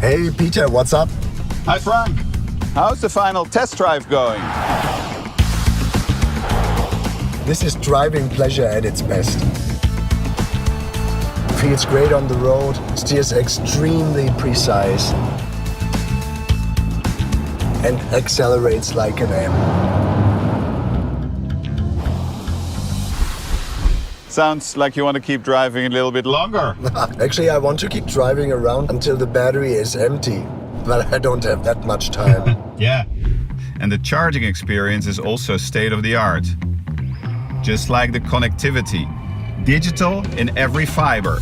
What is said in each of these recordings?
Hey, Peter, what's up? Hi, Frank. How's the final test drive going? This is driving pleasure at its best. Feels great on the road, steers extremely precise, and accelerates like an M. Sounds like you want to keep driving a little bit longer. Actually, I want to keep driving around until the battery is empty, but I don't have that much time. Yeah. And the charging experience is also state-of-the-art. Just like the connectivity. Digital in every fiber.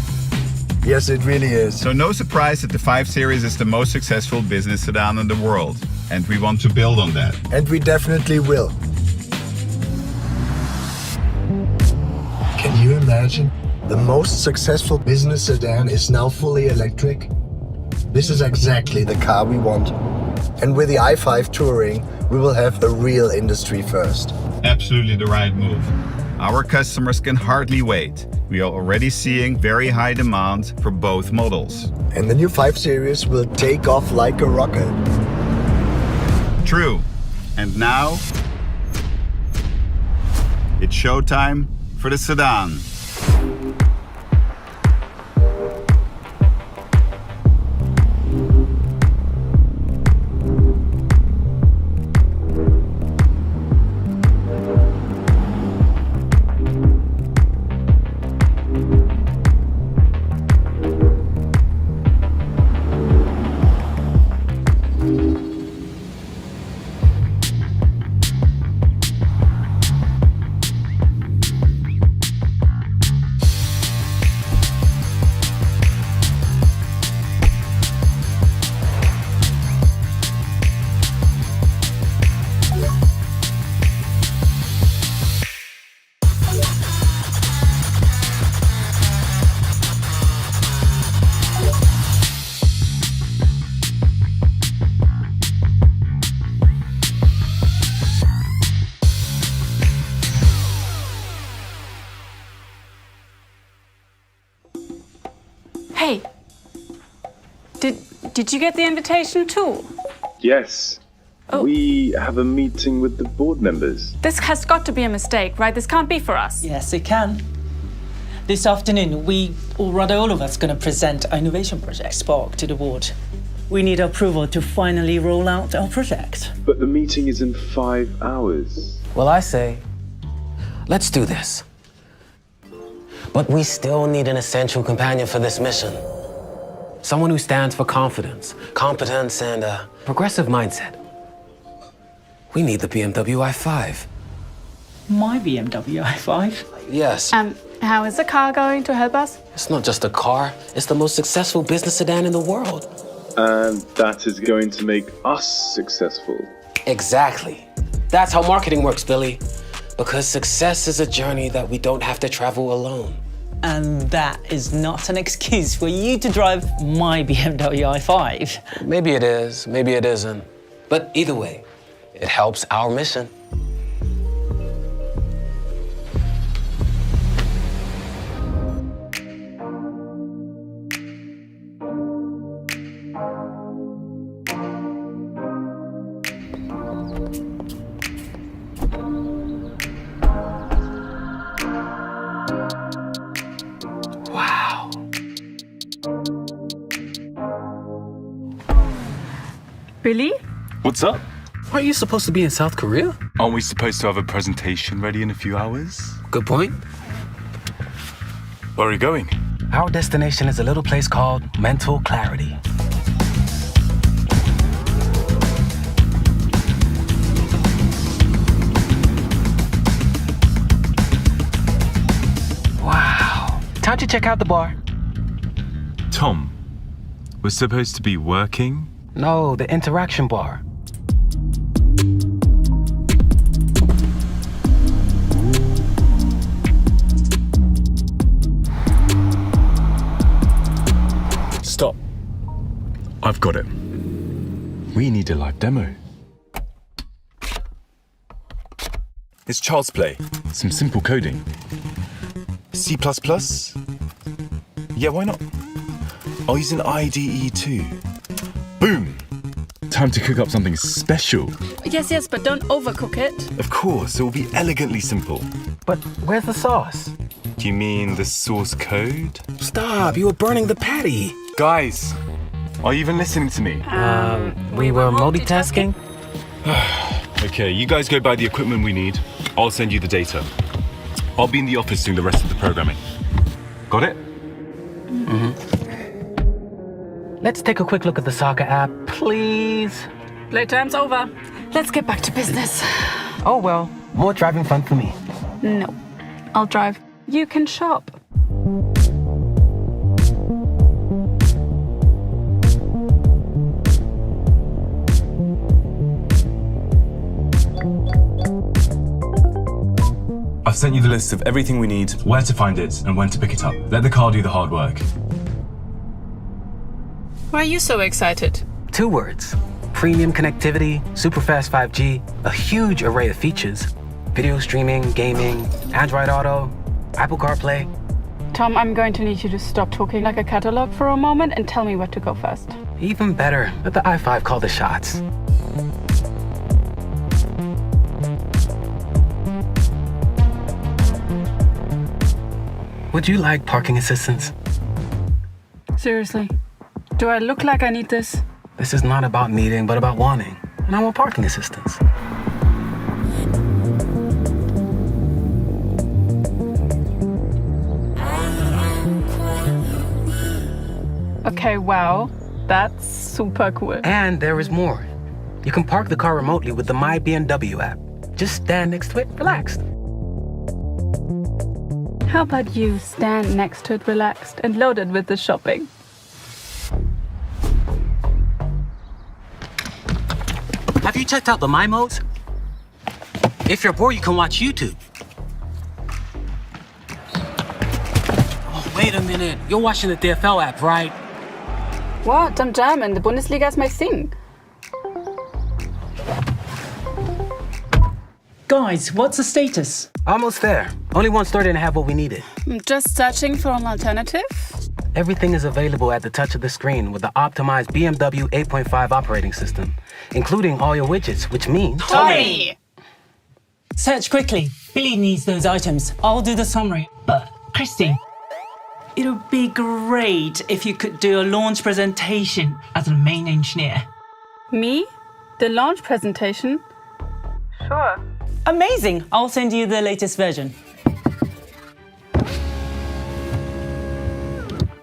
Yes, it really is. So no surprise that the 5 Series is the most successful business sedan in the world. And we want to build on that. And we definitely will. Can you imagine? The most successful business sedan is now fully electric. This is exactly the car we want. And with the i5 Touring, we will have a real industry first. Absolutely the right move. Our customers can hardly wait. We are already seeing very high demand for both models. And the new 5 Series will take off like a rocket. True. And now, it's showtime for the sedan. Hey, did you get the invitation too? Yes. Oh. We have a meeting with the board members. This has got to be a mistake, right? This can't be for us. Yes, it can. This afternoon, we, or rather all of us, going to present our innovation project, Spark, to the board. We need approval to finally roll out our project. But the meeting is in 5 hours. Well, I say, let's do this. But we still need an essential companion for this mission. Someone who stands for confidence, competence, and a progressive mindset. We need the BMW i5. My BMW i5? Yes. How is the car going to help us? It's not just a car, it's the most successful business sedan in the world. And that is going to make us successful. Exactly. That's how marketing works, Billy. Because success is a journey that we don't have to travel alone. And that is not an excuse for you to drive my BMW i5. Maybe it is, maybe it isn't. But either way, it helps our mission. Wow. Billy? What's up? Aren't you supposed to be in South Korea? Aren't we supposed to have a presentation ready in a few hours? Good point. Where are we going? Our destination is a little place called Mental Clarity. Wow. Time to check out the bar. Tom, we're supposed to be working? No, the interaction bar. Stop. I've got it. We need a live demo. It's child's play. Some simple coding. C++? Yeah, why not? I'll use an IDE too. Boom! Time to cook up something special. Yes, but don't overcook it. Of course, it will be elegantly simple. But where's the sauce? Do you mean the source code? Stop, you were burning the patty. Guys, are you even listening to me? We were multitasking? Okay, you guys go buy the equipment we need. I'll send you the data. I'll be in the office doing the rest of the programming. Got it? Let's take a quick look at the soccer app, please. Playtime's over. Let's get back to business. Oh well, more driving fun for me. No, I'll drive. You can shop. I've sent you the list of everything we need, where to find it, and when to pick it up. Let the car do the hard work. Why are you so excited? 2 words. Premium connectivity, super fast 5G, a huge array of features. Video streaming, gaming, Android Auto, Apple CarPlay. Tom, I'm going to need you to stop talking like a catalog for a moment and tell me where to go first. Even better, let the i5 call the shots. Would you like parking assistance? Seriously, do I look like I need this? This is not about needing, but about wanting. And I want parking assistance. Okay, wow, that's super cool. And there is more. You can park the car remotely with the My BMW app. Just stand next to it, relaxed. How about you stand next to it relaxed and loaded with the shopping? Have you checked out the My modes? If you're bored, you can watch YouTube. Oh, wait a minute. You're watching the DFL app, right? What? I'm German. The Bundesliga is my thing. Guys, what's the status? Almost there. Only one store didn't have what we needed. I'm just searching for an alternative. Everything is available at the touch of the screen with the optimized BMW 8.5 operating system, including all your widgets, which means... Tommy! Search quickly. Billy needs those items. I'll do the summary. But, Christy, it would be great if you could do a launch presentation as the main engineer. Me? The launch presentation? Sure. Amazing! I'll send you the latest version.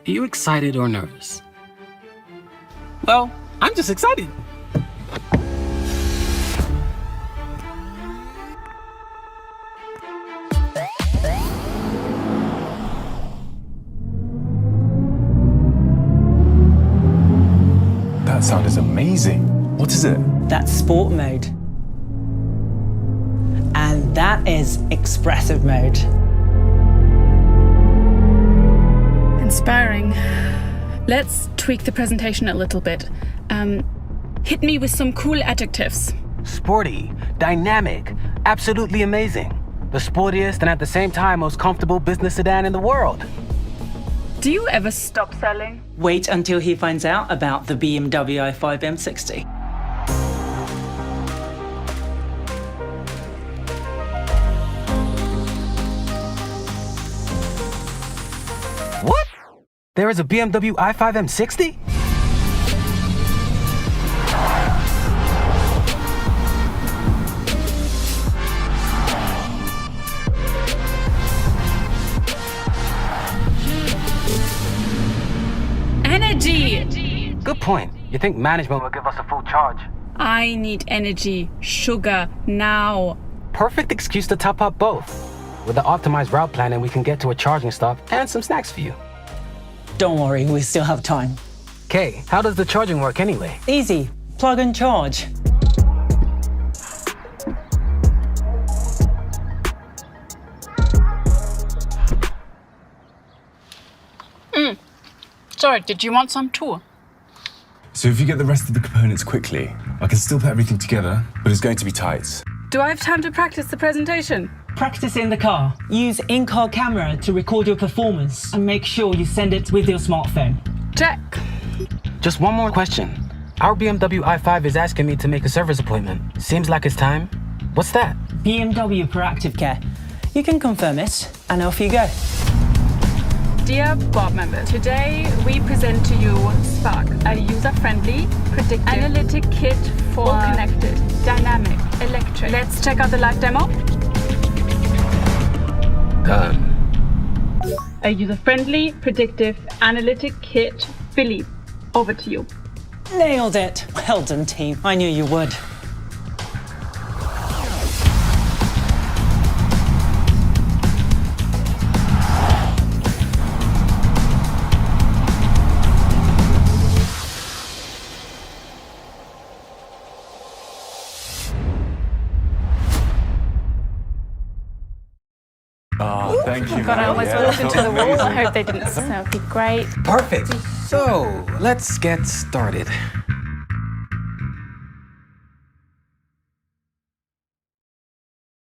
Are you excited or nervous? Well, I'm just excited. That sound is amazing. What is it? That's sport mode. And that is expressive mode. Inspiring. Let's tweak the presentation a little bit. Hit me with some cool adjectives. Sporty, dynamic, absolutely amazing. The sportiest and at the same time most comfortable business sedan in the world. Do you ever stop selling? Wait until he finds out about the BMW i5 M60. What? There is a BMW i5 M60? Energy! Good point. You think management will give us a full charge? I need energy, sugar, now. Perfect excuse to top up both. With the optimized route planning, we can get to a charging stop and some snacks for you. Don't worry, we still have time. Kay, how does the charging work anyway? Easy. Plug and charge. Sorry, did you want some too? So if you get the rest of the components quickly, I can still put everything together, but it's going to be tight. Do I have time to practice the presentation? Practice in the car. Use in-car camera to record your performance and make sure you send it with your smartphone. Check. Just one more question. Our BMW i5 is asking me to make a service appointment. Seems like it's time. What's that? BMW Proactive Care. You can confirm it, and off you go. Dear board members, today we present to you Spark, a user-friendly, predictive, analytic kit for all connected, dynamic, electric. Let's check out the live demo. Done. A user-friendly, predictive, analytic kit. Billy, over to you. Nailed it. Well done, team. I knew you would. Thank you. God, I almost walked into the wall. I hope they didn't. That would be great. Perfect. So, let's get started.